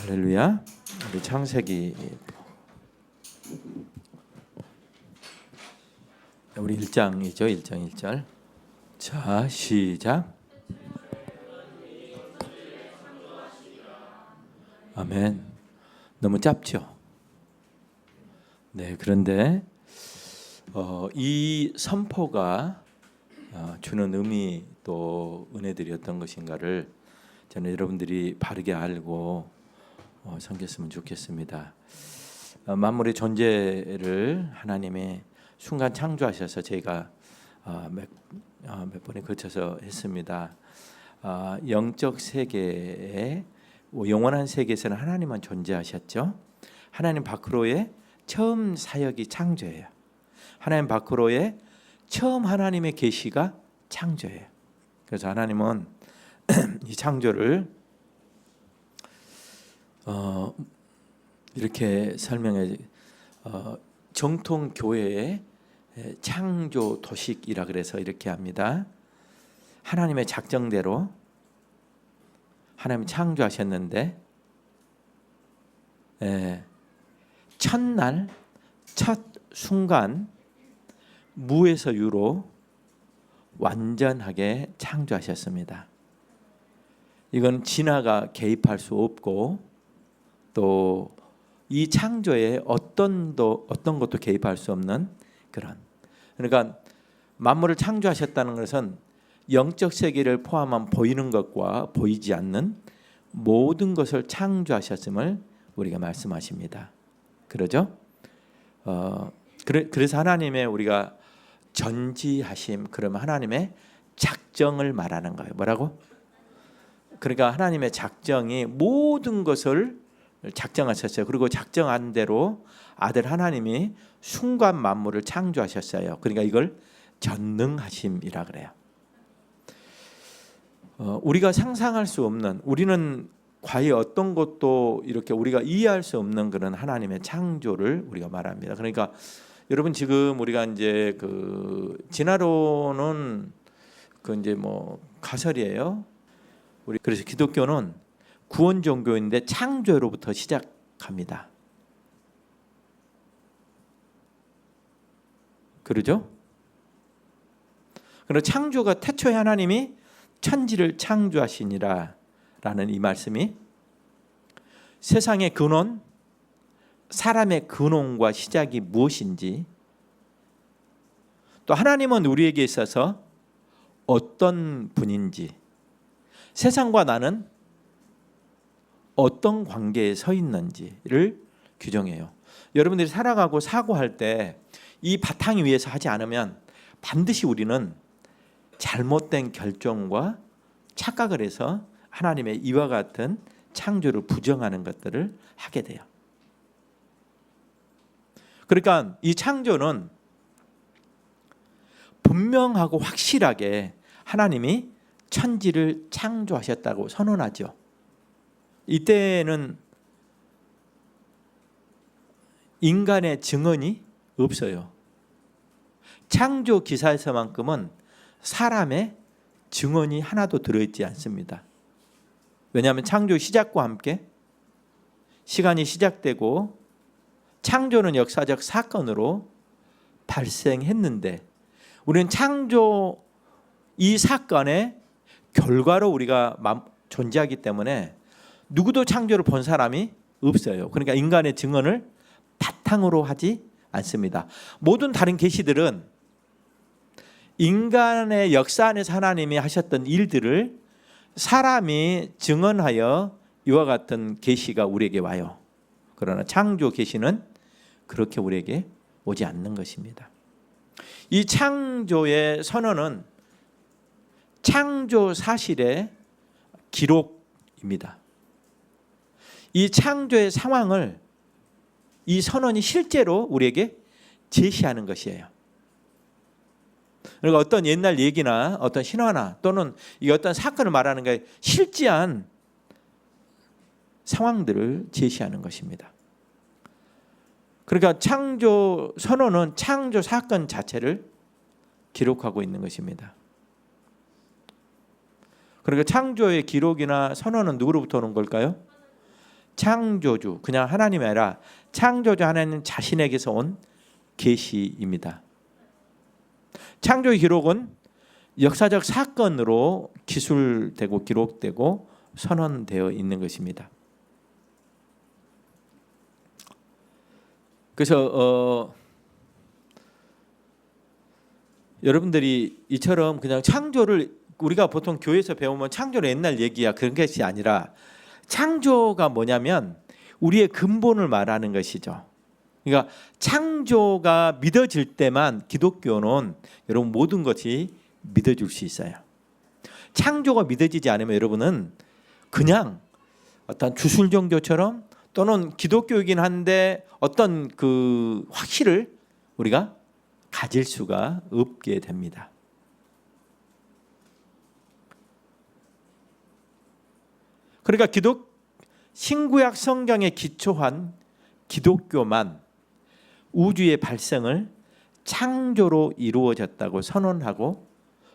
할렐루야. 우리 창세기 우리 1장이죠. 1장 1절. 자, 시작. 아멘. 너무 짧죠? 네, 그런데 이 선포가 주는 의미 또 은혜들이 어떤 것인가를 저는 여러분들이 바르게 알고 섬겼으면 좋겠습니다. 만물의 존재를 하나님이 순간 창조하셔서 저희가 몇 번에 거쳐서 했습니다. 영적 세계에 영원한 세계에서는 하나님만 존재하셨죠. 하나님 밖으로의 처음 사역이 창조예요. 하나님 밖으로의 처음 하나님의 계시가 창조예요. 그래서 하나님은 이 창조를 이렇게 설명해 정통 교회의 창조 도식이라 그래서 이렇게 합니다. 하나님의 작정대로 하나님이 창조하셨는데 첫날 첫 순간 무에서 유로 완전하게 창조하셨습니다. 이건 진화가 개입할 수 없고 또 이 창조에 어떤 것도 개입할 수 없는 그런, 그러니까 만물을 창조하셨다는 것은 영적 세계를 포함한 보이는 것과 보이지 않는 모든 것을 창조하셨음을 우리가 말씀하십니다. 그러죠? 그래서 하나님의 우리가 전지하심, 그러면 하나님의 작정을 말하는 거예요. 뭐라고? 그러니까 하나님의 작정이 모든 것을 작정하셨어요. 그리고 작정한 대로 아들 하나님이 순간 만물을 창조하셨어요. 그러니까 이걸 전능하심이라 그래요. 우리가 상상할 수 없는, 우리는 과연 어떤 것도 이렇게 우리가 이해할 수 없는 그런 하나님의 창조를 우리가 말합니다. 그러니까 여러분 지금 우리가 이제 진화론은 이제 가설이에요. 그래서 기독교는 구원 종교인데 창조로부터 시작합니다. 그러죠? 그리고 창조가 태초에 하나님이 천지를 창조하시니라 라는 이 말씀이 세상의 근원, 사람의 근원과 시작이 무엇인지, 또 하나님은 우리에게 있어서 어떤 분인지, 세상과 나는 어떤 관계에 서 있는지를 규정해요. 여러분들이 살아가고 사고할 때 이 바탕 위에서 하지 않으면 반드시 우리는 잘못된 결정과 착각을 해서 하나님의 이와 같은 창조를 부정하는 것들을 하게 돼요. 그러니까 이 창조는 분명하고 확실하게 하나님이 천지를 창조하셨다고 선언하죠. 이때는 인간의 증언이 없어요. 창조 기사에서만큼은 사람의 증언이 하나도 들어있지 않습니다. 왜냐하면 창조 시작과 함께 시간이 시작되고 창조는 역사적 사건으로 발생했는데 우리는 창조 이 사건의 결과로 우리가 존재하기 때문에 누구도 창조를 본 사람이 없어요. 그러니까 인간의 증언을 바탕으로 하지 않습니다. 모든 다른 계시들은 인간의 역사 안에서 하나님이 하셨던 일들을 사람이 증언하여 이와 같은 계시가 우리에게 와요. 그러나 창조 계시는 그렇게 우리에게 오지 않는 것입니다. 이 창조의 선언은 창조 사실의 기록입니다. 이 창조의 상황을 이 선언이 실제로 우리에게 제시하는 것이에요. 그러니까 어떤 옛날 얘기나 어떤 신화나 또는 이 어떤 사건을 말하는 게 실제한 상황들을 제시하는 것입니다. 그러니까 창조 선언은 창조 사건 자체를 기록하고 있는 것입니다. 그러니까 창조의 기록이나 선언은 누구로부터 오는 걸까요? 창조주, 그냥 하나님이 아니라 창조주 하나님 자신에게서 온 계시입니다. 창조의 기록은 역사적 사건으로 기술되고 기록되고 선언되어 있는 것입니다. 그래서 여러분들이 이처럼 그냥 창조를 우리가 보통 교회에서 배우면 창조는 옛날 얘기야 그런 것이 아니라 창조가 뭐냐면 우리의 근본을 말하는 것이죠. 그러니까 창조가 믿어질 때만 기독교는 여러분 모든 것이 믿어줄 수 있어요. 창조가 믿어지지 않으면 여러분은 그냥 어떤 주술 종교처럼 또는 기독교이긴 한데 어떤 그 확신을 우리가 가질 수가 없게 됩니다. 그러니까 신구약 성경에 기초한 기독교만 우주의 발생을 창조로 이루어졌다고 선언하고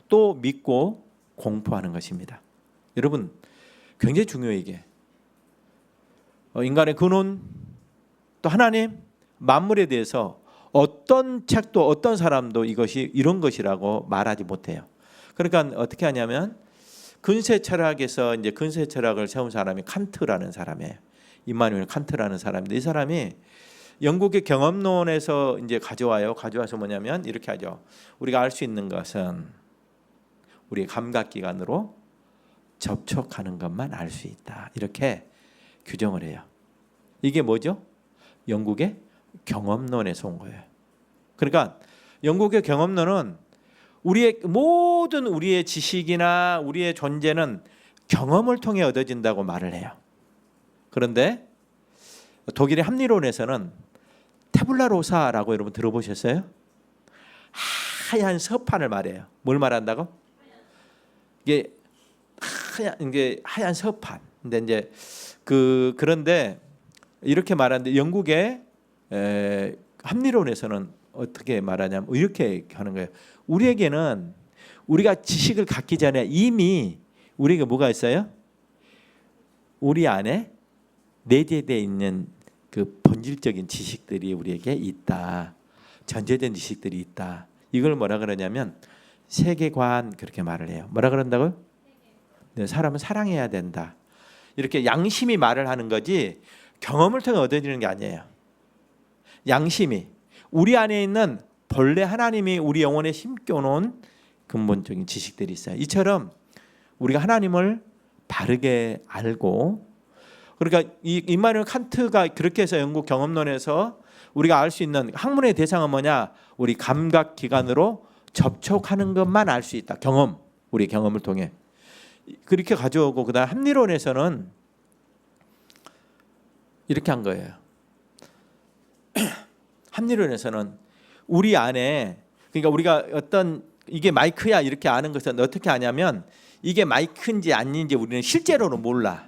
또 믿고 공포하는 것입니다. 여러분 굉장히 중요해요 이게. 인간의 근원 또 하나님 만물에 대해서 어떤 책도 어떤 사람도 이것이 이런 것이라고 말하지 못해요. 그러니까 어떻게 하냐면 근세 철학에서 이제 근세 철학을 세운 사람이 칸트라는 사람이에요. 임마누엘 칸트라는 사람인데 이 사람이 영국의 경험론에서 이제 가져와서 뭐냐면 이렇게 하죠. 우리가 알 수 있는 것은 우리의 감각기관으로 접촉하는 것만 알 수 있다. 이렇게 규정을 해요. 이게 뭐죠? 영국의 경험론에서 온 거예요. 그러니까 영국의 경험론은 우리의 지식이나 우리의 존재는 경험을 통해 얻어진다고 말을 해요. 그런데 독일의 합리론에서는 태블라 로사라고 여러분 들어보셨어요? 하얀 서판을 말해요. 뭘 말한다고? 이게 하얀 서판. 근데 이제 그런데 이렇게 말하는데 영국의 합리론에서는 어떻게 말하냐면 이렇게 하는 거예요. 우리에게는 우리가 지식을 갖기 전에 이미 우리에게 뭐가 있어요? 우리 안에 내재되어 있는 그 본질적인 지식들이 우리에게 있다. 전제된 지식들이 있다. 이걸 뭐라 그러냐면 세계관 그렇게 말을 해요. 뭐라 그런다고요? 네, 사람은 사랑해야 된다. 이렇게 양심이 말을 하는 거지 경험을 통해 얻어지는 게 아니에요. 양심이 우리 안에 있는 본래 하나님이 우리 영혼에 심겨놓은 근본적인 지식들이 있어요. 이처럼 우리가 하나님을 바르게 알고 그러니까 이 임마누엘 칸트가 그렇게 해서 영국 경험론에서 우리가 알 수 있는 학문의 대상은 뭐냐? 우리 감각 기관으로 접촉하는 것만 알 수 있다. 경험, 우리 경험을 통해 그렇게 가져오고 그다음 합리론에서는 이렇게 한 거예요. 합리론에서는 우리 안에 그러니까 우리가 어떤 이게 마이크야 이렇게 아는 것은 어떻게 아냐면 이게 마이크인지 아닌지 우리는 실제로는 몰라.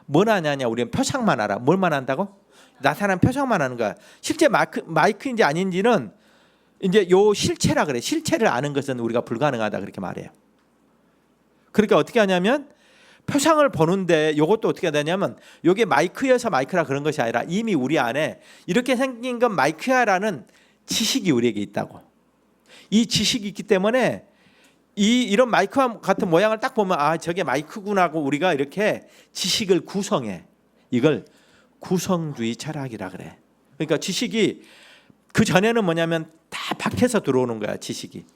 뭘 아냐냐? 우리는 표상만 알아. 뭘만 안다고? 나타난 표상만 하는 거야. 실제 마이크인지 아닌지는 이제 요 실체라 그래. 실체를 아는 것은 우리가 불가능하다 그렇게 말해요. 그러니까 어떻게 하냐면 표상을 보는데 이것도 어떻게 되냐면 이게 마이크여서 마이크라 그런 것이 아니라 이미 우리 안에 이렇게 생긴 건 마이크야라는 지식이 우리에게 있다고. 이 지식이 있기 때문에 이런 마이크와 같은 모양을 딱 보면 아 저게 마이크구나고 우리가 이렇게 지식을 구성해. 이걸 구성주의 철학이라 그래. 그러니까 지식이 그 전에는 뭐냐면 다 밖에서 들어오는 거야. 지식이.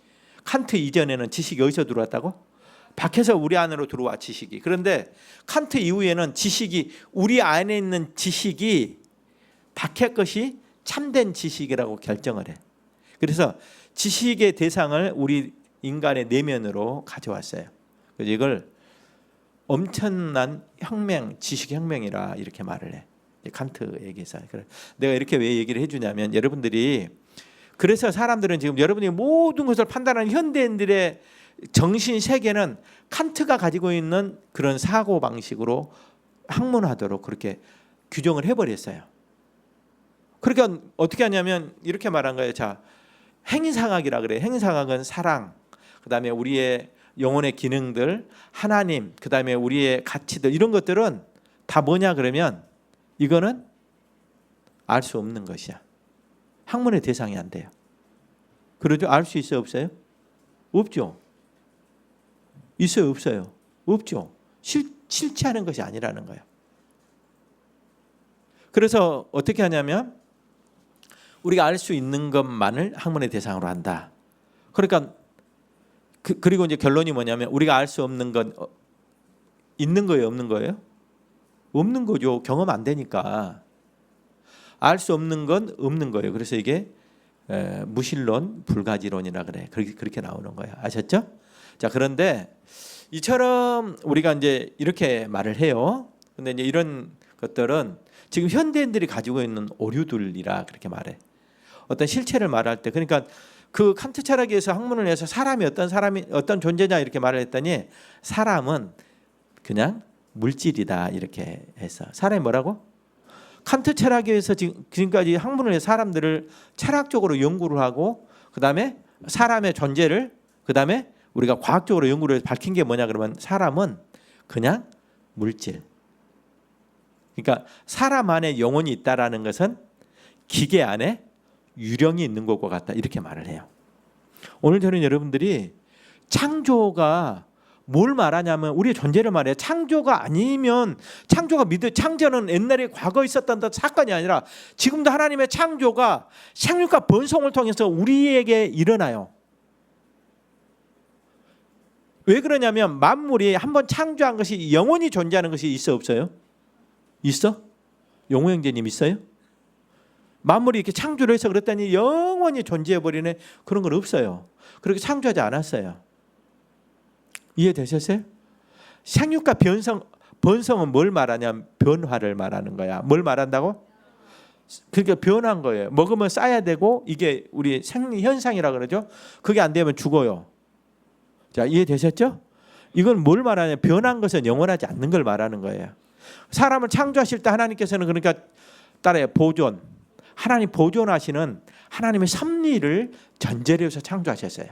칸트 이전에는 지식이 어디서 들어왔다고? 밖에서 우리 안으로 들어와 지식이. 그런데 칸트 이후에는 지식이 우리 안에 있는 지식이 밖의 것이 참된 지식이라고 결정을 해. 그래서 지식의 대상을 우리 인간의 내면으로 가져왔어요. 그래서 이걸 엄청난 혁명, 지식혁명이라 이렇게 말을 해. 칸트 얘기해서. 내가 이렇게 왜 얘기를 해주냐면 여러분들이 그래서 사람들은 지금 여러분이 모든 것을 판단하는 현대인들의 정신 세계는 칸트가 가지고 있는 그런 사고 방식으로 학문화도록 그렇게 규정을 해버렸어요. 그러니까 어떻게 하냐면 이렇게 말한 거예요. 자, 행위상학이라 그래. 행위상학은 사랑, 그다음에 우리의 영혼의 기능들, 하나님, 그다음에 우리의 가치들 이런 것들은 다 뭐냐 그러면 이거는 알 수 없는 것이야. 학문의 대상이 안 돼요. 그러죠? 알 수 있어요? 없어요? 없죠. 있어요? 없어요? 없죠. 실체하는 것이 아니라는 거예요. 그래서 어떻게 하냐면 우리가 알 수 있는 것만을 학문의 대상으로 한다. 그러니까 그리고 이제 결론이 뭐냐면 우리가 알 수 없는 건 있는 거예요, 없는 거예요? 없는 거죠. 경험 안 되니까. 알 수 없는 건 없는 거예요. 그래서 이게 무실론, 불가지론이라 그래. 그렇게 나오는 거예요. 아셨죠? 자, 그런데 이처럼 우리가 이제 이렇게 말을 해요. 근데 이제 이런 것들은 지금 현대인들이 가지고 있는 오류들이라 그렇게 말해. 어떤 실체를 말할 때, 그러니까 그 칸트 철학에서 학문을 해서 사람이 어떤 존재냐 이렇게 말을 했더니 사람은 그냥 물질이다 이렇게 해서 사람이 뭐라고? 칸트 철학에서 지금까지 학문을 해서 사람들을 철학적으로 연구를 하고 그다음에 사람의 존재를 그다음에 우리가 과학적으로 연구를 해서 밝힌 게 뭐냐 그러면 사람은 그냥 물질. 그러니까 사람 안에 영혼이 있다라는 것은 기계 안에 유령이 있는 것과 같다 이렇게 말을 해요. 오늘 저는 여러분들이 창조가 뭘 말하냐면 우리의 존재를 말해요. 창조가 아니면 창조는 옛날에 과거에 있었던 사건이 아니라 지금도 하나님의 창조가 생육과 번성을 통해서 우리에게 일어나요. 왜 그러냐면 만물이 한번 창조한 것이 영원히 존재하는 것이 있어 없어요? 있어? 용호 형제님 있어요? 만물이 이렇게 창조를 해서 그랬더니 영원히 존재해버리네. 그런 건 없어요. 그렇게 창조하지 않았어요. 이해되셨어요? 생육과 번성은 뭘 말하냐면 변화를 말하는 거야. 뭘 말한다고? 그러니까 변한 거예요. 먹으면 쌓아야 되고 이게 우리 생리현상이라 그러죠. 그게 안 되면 죽어요. 자, 이해되셨죠? 이건 뭘 말하냐면 변한 것은 영원하지 않는 걸 말하는 거예요. 사람을 창조하실 때 하나님께서는 그러니까 따라요. 하나님 보존하시는 하나님의 섭리를 전제로 해서 창조하셨어요.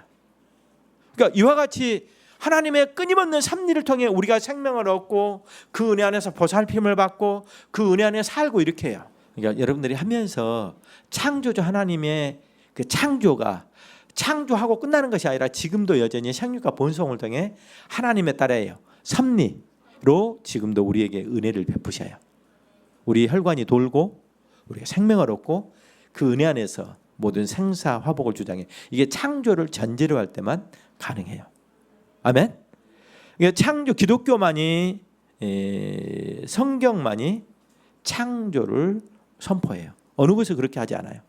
그러니까 이와 같이 하나님의 끊임없는 섭리를 통해 우리가 생명을 얻고 그 은혜 안에서 보살핌을 받고 그 은혜 안에 살고 이렇게 해요. 그러니까 여러분들이 하면서 창조주 하나님의 그 창조하고 끝나는 것이 아니라 지금도 여전히 생육과 번성을 통해 하나님의 딸이에요. 섭리로 지금도 우리에게 은혜를 베푸셔요. 우리 혈관이 돌고 우리가 생명을 얻고 그 은혜 안에서 모든 생사 화복을 주장해. 이게 창조를 전제로 할 때만 가능해요. 아멘. 창조 기독교만이 성경만이 창조를 선포해요. 어느 곳에서 그렇게 하지 않아요.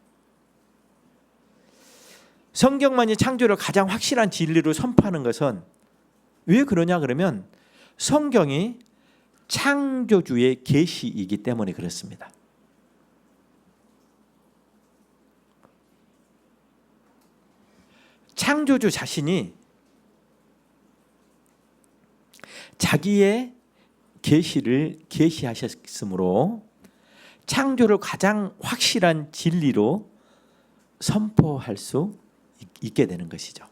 성경만이 창조를 가장 확실한 진리로 선포하는 것은 왜 그러냐 그러면 성경이 창조주의 계시이기 때문에 그렇습니다. 창조주 자신이 자기의 계시를 계시하셨으므로 창조를 가장 확실한 진리로 선포할 수 있게 되는 것이죠.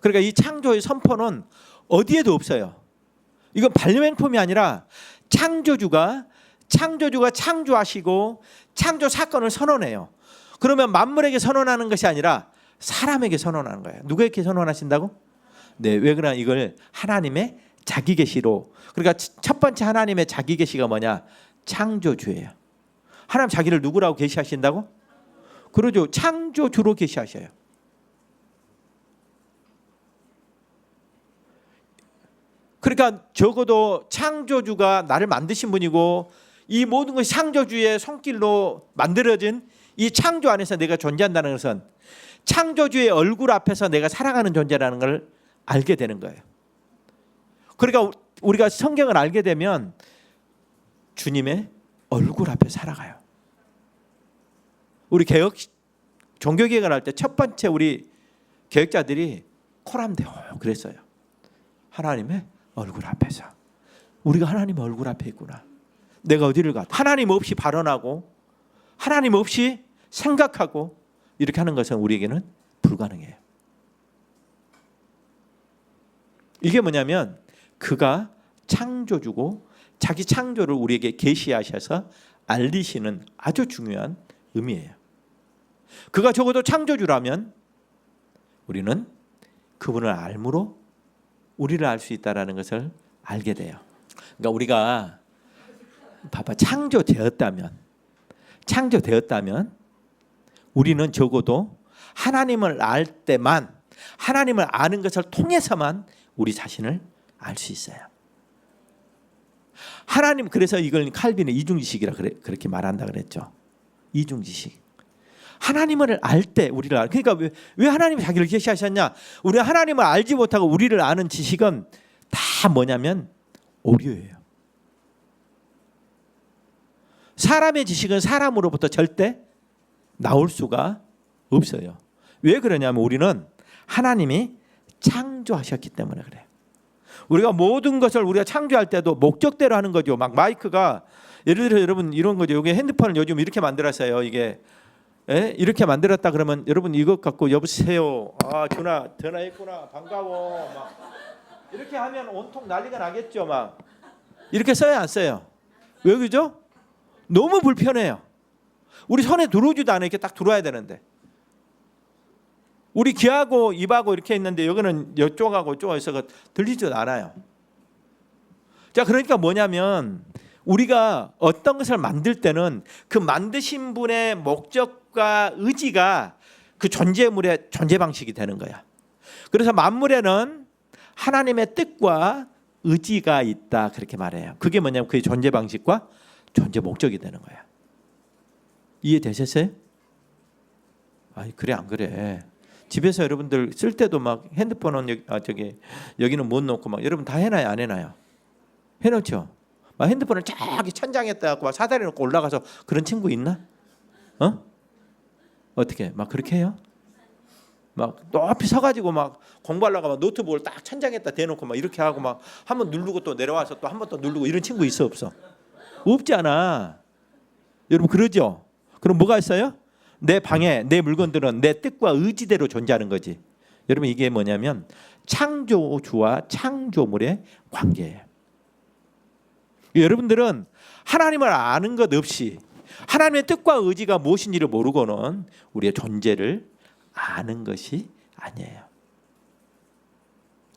그러니까 이 창조의 선포는 어디에도 없어요. 이건 발명품이 아니라 창조주가 창조하시고 창조 사건을 선언해요. 그러면 만물에게 선언하는 것이 아니라 사람에게 선언하는 거예요. 누구에게 선언하신다고? 네, 왜 그러냐? 이걸 하나님의 자기 계시로. 그러니까 첫 번째 하나님의 자기 계시가 뭐냐? 창조주예요. 하나님 자기를 누구라고 계시하신다고? 그러죠. 창조주로 계시하셔요. 그러니까 적어도 창조주가 나를 만드신 분이고 이 모든 것이 창조주의 손길로 만들어진 이 창조 안에서 내가 존재한다는 것은 창조주의 얼굴 앞에서 내가 살아가는 존재라는 걸 알게 되는 거예요. 그러니까 우리가 성경을 알게 되면 주님의 얼굴 앞에 살아가요. 우리 종교개혁을 할 때 첫 번째 우리 개혁자들이 코람데오 그랬어요. 하나님의 얼굴 앞에서. 우리가 하나님 얼굴 앞에 있구나. 내가 어디를 가? 하나님 없이 발언하고 하나님 없이 생각하고 이렇게 하는 것은 우리에게는 불가능해요. 이게 뭐냐면 그가 창조주고 자기 창조를 우리에게 계시하셔서 알리시는 아주 중요한 의미예요. 그가 적어도 창조주라면 우리는 그분을 알므로 우리를 알 수 있다는 것을 알게 돼요. 그러니까 우리가 봐봐, 창조되었다면 우리는 적어도 하나님을 알 때만, 하나님을 아는 것을 통해서만 우리 자신을 알 수 있어요. 하나님, 그래서 이걸 칼빈은 이중지식이라 그렇게 말한다 그랬죠. 이중지식. 하나님을 알 때 우리를 알. 그러니까 왜 하나님이 자기를 계시하셨냐? 우리가 하나님을 알지 못하고 우리를 아는 지식은 다 뭐냐면 오류예요. 사람의 지식은 사람으로부터 절대 나올 수가 없어요. 왜 그러냐면 우리는 하나님이 창조하셨기 때문에 그래요. 우리가 모든 것을 우리가 창조할 때도 목적대로 하는 거죠. 막 마이크가 예를 들어 여러분 이런 거죠. 이게 핸드폰을 요즘 이렇게 만들었어요. 이게 이렇게 만들었다 그러면 여러분 이것 갖고 여보세요. 아 전화했구나. 반가워. 막 이렇게 하면 온통 난리가 나겠죠. 막 이렇게 써야 안 써요? 왜 그러죠? 너무 불편해요. 우리 손에 들어오지도 않아. 이렇게 딱 들어와야 되는데. 우리 귀하고 입하고 이렇게 있는데 여기는 이쪽하고 이쪽에서 들리지도 않아요. 자, 그러니까 뭐냐면 우리가 어떤 것을 만들 때는 그 만드신 분의 목적과 의지가 그 존재물의 존재 방식이 되는 거야. 그래서 만물에는 하나님의 뜻과 의지가 있다 그렇게 말해요. 그게 뭐냐면 그의 존재 방식과 존재 목적이 되는 거야. 이해되셨어요? 아니 그래 안 그래? 집에서 여러분들 쓸 때도 막 핸드폰은 여기는 못 놓고 막 여러분 다 해놔요 안 해놔요? 해놓죠. 막 핸드폰을 저기 천장에다 갖고 막 사다리 놓고 올라가서 그런 친구 있나? 어떻게 막 그렇게 해요? 막 높이 서가지고 막 공부하려고 막 노트북을 딱 천장에다 대놓고 막 이렇게 하고 막 한번 누르고 또 내려와서 또 한 번 또 누르고 이런 친구 있어 없어? 없잖아. 여러분 그러죠? 그럼 뭐가 있어요? 내 방에 내 물건들은 내 뜻과 의지대로 존재하는 거지. 여러분 이게 뭐냐면 창조주와 창조물의 관계예요. 여러분들은 하나님을 아는 것 없이 하나님의 뜻과 의지가 무엇인지를 모르고는 우리의 존재를 아는 것이 아니에요.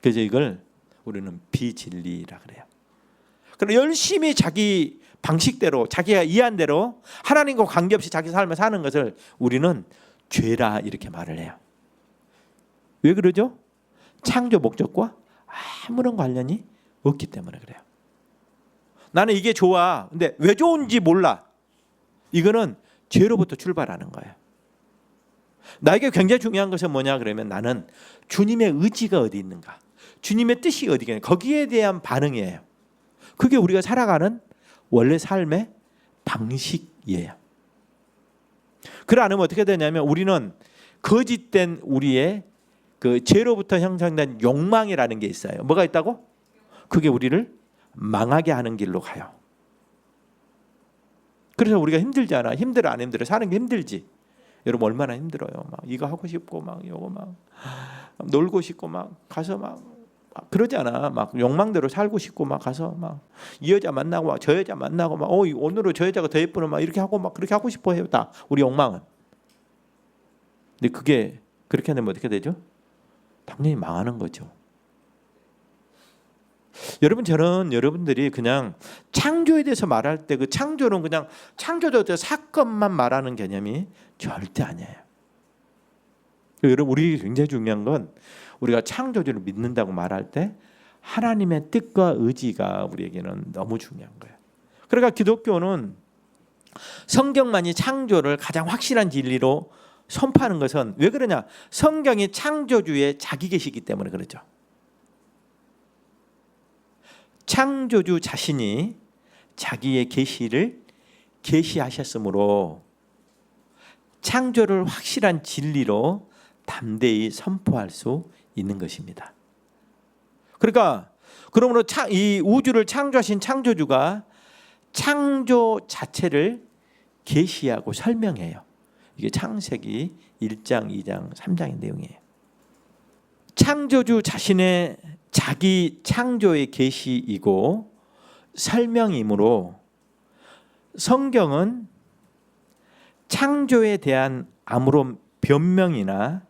그래서 이걸 우리는 비진리라 그래요. 그럼 열심히 자기 방식대로 자기가 이해한 대로 하나님과 관계없이 자기 삶을 사는 것을 우리는 죄라 이렇게 말을 해요. 왜 그러죠? 창조 목적과 아무런 관련이 없기 때문에 그래요. 나는 이게 좋아. 근데 왜 좋은지 몰라. 이거는 죄로부터 출발하는 거예요. 나에게 굉장히 중요한 것은 뭐냐 그러면 나는 주님의 의지가 어디 있는가, 주님의 뜻이 어디 있는가, 거기에 대한 반응이에요. 그게 우리가 살아가는 원래 삶의 방식이에요. 그래 않으면 어떻게 되냐면 우리는 거짓된 우리의 그 죄로부터 형성된 욕망이라는 게 있어요. 뭐가 있다고? 그게 우리를 망하게 하는 길로 가요. 그래서 우리가 힘들잖아. 힘들어 안 힘들어? 사는 게 힘들지. 여러분 얼마나 힘들어요. 막 이거 하고 싶고 막 이거 막 놀고 싶고 막 가서 막 그러잖아. 막 욕망대로 살고 싶고 막 가서 막 이 여자 만나고 막 저 여자 만나고 막 오늘은 저 여자가 더 예쁘네 막 이렇게 하고 막 그렇게 하고 싶어 해요. 다 우리 욕망은. 근데 그게 그렇게 되면 어떻게 되죠? 당연히 망하는 거죠. 여러분 저는 여러분들이 그냥 창조에 대해서 말할 때 그 창조는 그냥 창조적 사건만 말하는 개념이 절대 아니에요. 여러분 우리 굉장히 중요한 건 우리가 창조주를 믿는다고 말할 때 하나님의 뜻과 의지가 우리에게는 너무 중요한 거예요. 그러니까 기독교는 성경만이 창조를 가장 확실한 진리로 선포하는 것은 왜 그러냐? 성경이 창조주의 자기 계시기 때문에 그렇죠. 창조주 자신이 자기의 계시를 계시하셨으므로 창조를 확실한 진리로 담대히 선포할 수 있는 것입니다. 그러니까 그러므로 이 우주를 창조하신 창조주가 창조 자체를 계시하고 설명해요. 이게 창세기 1장, 2장, 3장의 내용이에요. 창조주 자신의 자기 창조의 계시이고 설명이므로 성경은 창조에 대한 아무런 변명이나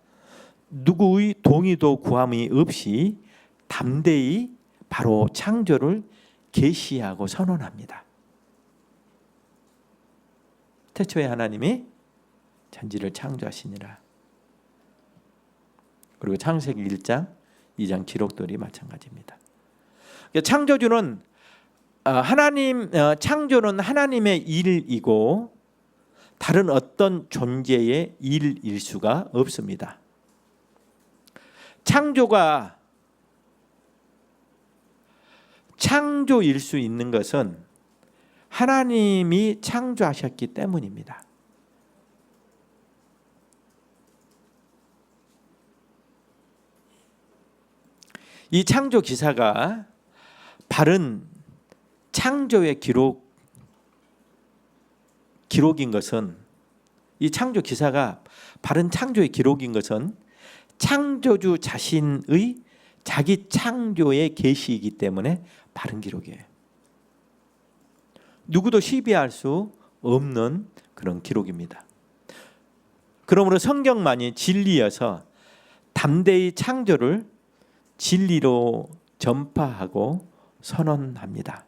누구의 동의도 구함이 없이 담대히 바로 창조를 계시하고 선언합니다. 태초에 하나님이 천지를 창조하시니라. 그리고 창세기 1장, 2장 기록들이 마찬가지입니다. 창조주는 창조는 하나님의 일이고 다른 어떤 존재의 일일 수가 없습니다. 창조가 창조일 수 있는 것은 하나님이 창조하셨기 때문입니다. 이 창조 기사가 바른 창조의 기록인 것은, 이 창조 기사가 바른 창조의 기록인 것은 창조주 자신의 자기 창조의 계시이기 때문에 바른 기록이에요. 누구도 시비할 수 없는 그런 기록입니다. 그러므로 성경만이 진리여서 담대히 창조를 진리로 전파하고 선언합니다.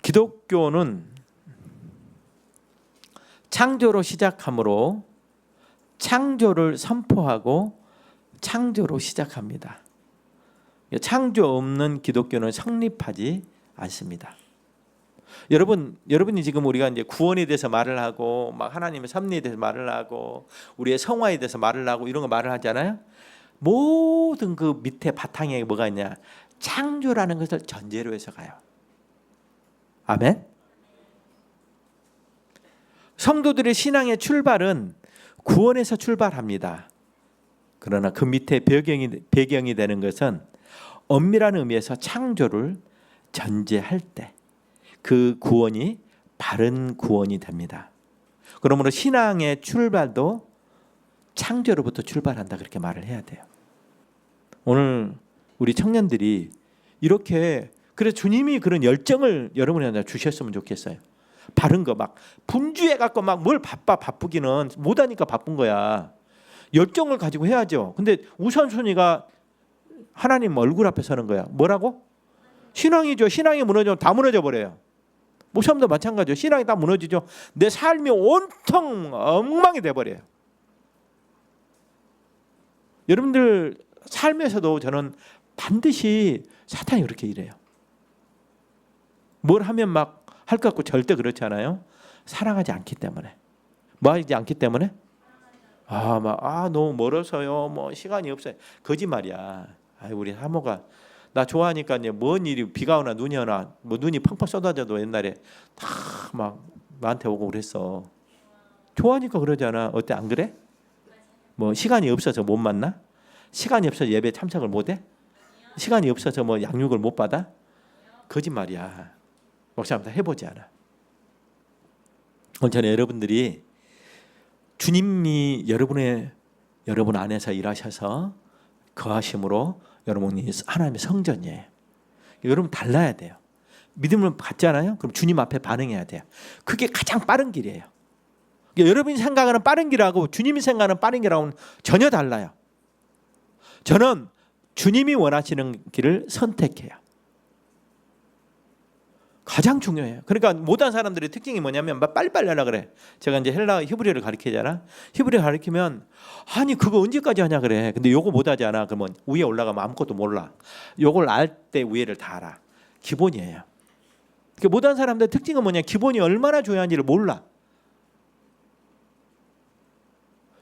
기독교는 창조로 시작하므로 창조를 선포하고 창조로 시작합니다. 창조 없는 기독교는 성립하지 않습니다. 여러분이 지금 우리가 이제 구원에 대해서 말을 하고 막 하나님의 섭리에 대해서 말을 하고 우리의 성화에 대해서 말을 하고 이런 거 말을 하잖아요. 모든 그 밑에 바탕에 뭐가 있냐? 창조라는 것을 전제로 해서 가요. 아멘. 성도들의 신앙의 출발은 구원에서 출발합니다. 그러나 그 밑에 배경이 되는 것은 엄밀한 의미에서 창조를 전제할 때 그 구원이 바른 구원이 됩니다. 그러므로 신앙의 출발도 창조로부터 출발한다, 그렇게 말을 해야 돼요. 오늘 우리 청년들이 이렇게, 그래서 주님이 그런 열정을 여러분한테 주셨으면 좋겠어요. 바른 거 막 분주해 갖고 막 뭘 바쁘기는 못하니까 바쁜 거야. 열정을 가지고 해야죠. 근데 우선순위가 하나님 얼굴 앞에 서는 거야. 뭐라고? 신앙이죠. 신앙이 무너지면 다 무너져 버려요. 목사님도 마찬가지죠. 신앙이 다 무너지죠. 내 삶이 온통 엉망이 돼버려요. 여러분들 삶에서도 저는 반드시 사탄이 그렇게 이래요. 뭘 하면 막 할 것 같고 절대 그렇지 않아요. 사랑하지 않기 때문에. 뭐 하지 않기 때문에? 너무 멀어서요. 뭐 시간이 없어요. 거짓말이야. 우리 사모가 나 좋아하니까 이제 뭔 일이 비가 오나 눈이 오나 뭐 눈이 펑펑 쏟아져도 옛날에 다 막 나한테 오고 그랬어. 좋아하니까 그러잖아. 어때, 안 그래? 뭐 시간이 없어서 못 만나? 시간이 없어서 예배 참석을 못 해? 시간이 없어서 뭐 양육을 못 받아? 거짓말이야. 목사님 해보지 않아. 오늘 저는 여러분들이 주님이 여러분 안에서 일하셔서 거하심으로 여러분이 하나님의 성전이에요. 여러분 달라야 돼요. 믿음을 갖잖아요. 그럼 주님 앞에 반응해야 돼요. 그게 가장 빠른 길이에요. 여러분이 생각하는 빠른 길하고 주님이 생각하는 빠른 길하고는 전혀 달라요. 저는 주님이 원하시는 길을 선택해요. 가장 중요해요. 그러니까 모든 사람들의 특징이 뭐냐면 빨리빨리 하라 그래. 제가 이제 히브리어를 가르치잖아. 히브리어 가르치면 아니 그거 언제까지 하냐 그래. 근데 요거 못 하지 않아. 그러면 위에 올라가면 아무것도 몰라. 요걸 알 때 위에를 다 알아. 기본이에요. 그러니까 모든 사람들의 특징은 뭐냐? 기본이 얼마나 중요한지를 몰라.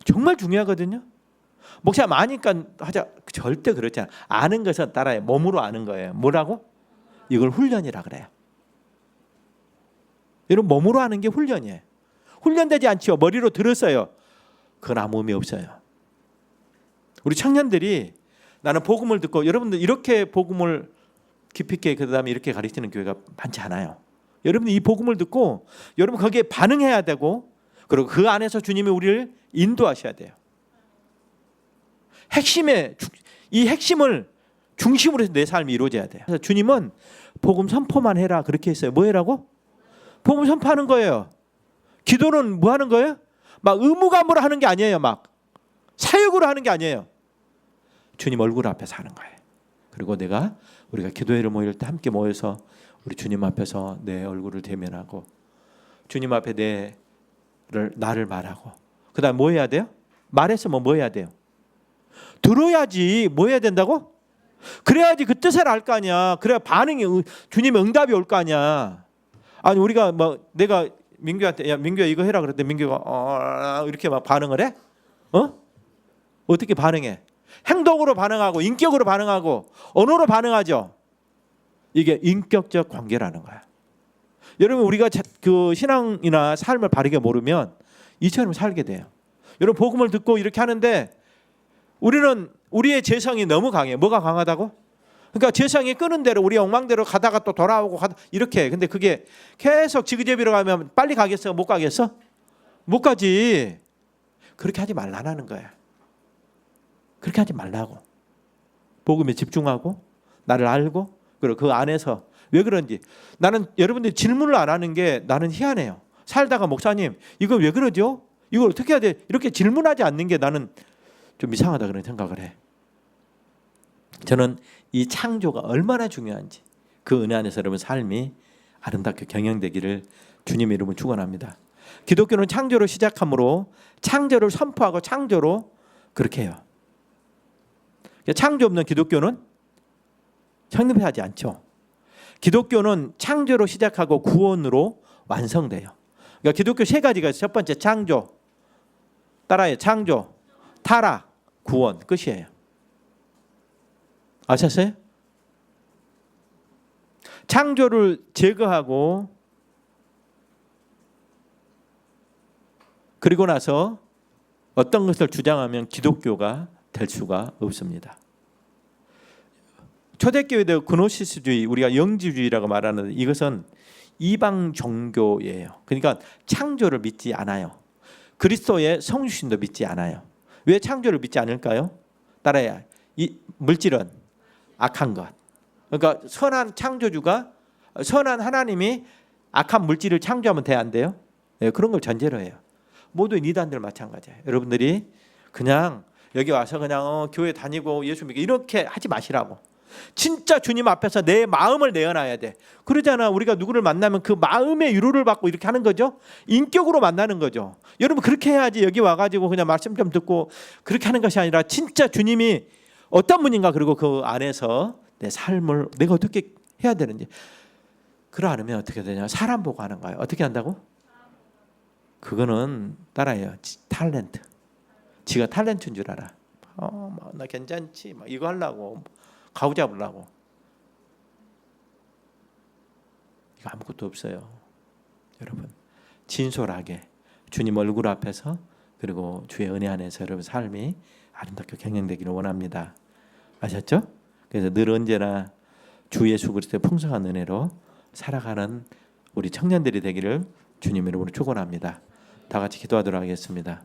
정말 중요하거든요. 목사님 아니까 하자. 절대 그렇지 않아. 아는 것은 따라해. 몸으로 아는 거예요. 뭐라고? 이걸 훈련이라 그래요. 여러분 몸으로 하는 게 훈련이에요. 훈련되지 않죠. 머리로 들었어요. 그건 아무 의미 없어요. 우리 청년들이 나는 복음을 듣고, 여러분들 이렇게 복음을 깊이 있게 그다음에 이렇게 가르치는 교회가 많지 않아요. 여러분 이 복음을 듣고 여러분 거기에 반응해야 되고, 그리고 그 안에서 주님이 우리를 인도하셔야 돼요. 이 핵심을 중심으로 해서 내 삶이 이루어져야 돼요. 그래서 주님은 복음 선포만 해라 그렇게 했어요. 뭐 해라고? 복음 선포하는 거예요. 기도는 뭐 하는 거예요? 막 의무감으로 하는 게 아니에요. 막 사역으로 하는 게 아니에요. 주님 얼굴 앞에서 하는 거예요. 그리고 우리가 기도회를 모일 때 함께 모여서 우리 주님 앞에서 내 얼굴을 대면하고 주님 앞에 나를 말하고 그다음 뭐 해야 돼요? 말해서 뭐 해야 돼요? 들어야지. 뭐 해야 된다고? 그래야지 그 뜻을 알 거 아니야. 그래야 주님의 응답이 올 거 아니야. 아니 우리가 내가 민규한테 야 민규야 이거 해라 그랬더니 민규가 이렇게 막 반응을 해? 어떻게 반응해? 행동으로 반응하고 인격으로 반응하고 언어로 반응하죠. 이게 인격적 관계라는 거야. 여러분 우리가 그 신앙이나 삶을 바르게 모르면 이처럼 살게 돼요. 여러분 복음을 듣고 이렇게 하는데 우리의 재성이 너무 강해. 뭐가 강하다고? 그러니까 재성이 끄는 대로 우리 엉망대로 가다가 또 돌아오고 이렇게. 근데 그게 계속 지그재비로 가면 빨리 가겠어? 못 가겠어? 못 가지. 그렇게 하지 말라는 거야. 그렇게 하지 말라고. 복음에 집중하고 나를 알고 그리고 그 안에서 왜 그런지 나는 여러분들이 질문을 안 하는 게 나는 희한해요. 살다가 목사님 이거 왜 그러죠? 이걸 어떻게 해야 돼? 이렇게 질문하지 않는 게 나는 좀 이상하다 그런 생각을 해. 저는 이 창조가 얼마나 중요한지 그 은혜 안에서 여러분 삶이 아름답게 경영되기를 주님의 이름으로 축원합니다. 기독교는 창조로 시작하므로 창조를 선포하고 창조로 그렇게 해요. 창조 없는 기독교는 성립하지 않죠. 기독교는 창조로 시작하고 구원으로 완성돼요. 그러니까 기독교 세 가지가 있어요. 첫 번째 창조, 따라해 창조, 타락, 구원 끝이에요. 아셨어요? 창조를 제거하고 그리고 나서 어떤 것을 주장하면 기독교가 될 수가 없습니다. 초대교회의 그노시스주의, 우리가 영지주의라고 말하는 이것은 이방 종교예요. 그러니까 창조를 믿지 않아요. 그리스도의 성육신도 믿지 않아요. 왜 창조를 믿지 않을까요? 따라야 이 물질은 악한 것. 그러니까 선한 창조주가 선한 하나님이 악한 물질을 창조하면 돼 안 돼요? 네, 그런 걸 전제로 해요. 모두 이단들 마찬가지예요. 여러분들이 그냥 여기 와서 그냥 교회 다니고 예수 믿고 이렇게 하지 마시라고. 진짜 주님 앞에서 내 마음을 내어놔야 돼. 그러잖아. 우리가 누구를 만나면 그 마음의 위로를 받고 이렇게 하는 거죠. 인격으로 만나는 거죠. 여러분 그렇게 해야지. 여기 와가지고 그냥 말씀 좀 듣고 그렇게 하는 것이 아니라 진짜 주님이 어떤 분인가 그리고 그 안에서 내 삶을 내가 어떻게 해야 되는지. 그러 않으면 어떻게 되냐. 사람 보고 하는 거예요. 어떻게 한다고? 그거는 따라해요. 탤런트. 지가 탤런트인 줄 알아. 나 괜찮지. 막 이거 하려고. 가구 잡으려고. 이거 아무것도 없어요. 여러분 진솔하게 주님 얼굴 앞에서 그리고 주의 은혜 안에서 여러분 삶이 아름답게 경영되기를 원합니다. 아셨죠? 그래서 늘 언제나 주 예수 그리스도의 풍성한 은혜로 살아가는 우리 청년들이 되기를 주님 이름으로 축원합니다. 다 같이 기도하도록 하겠습니다.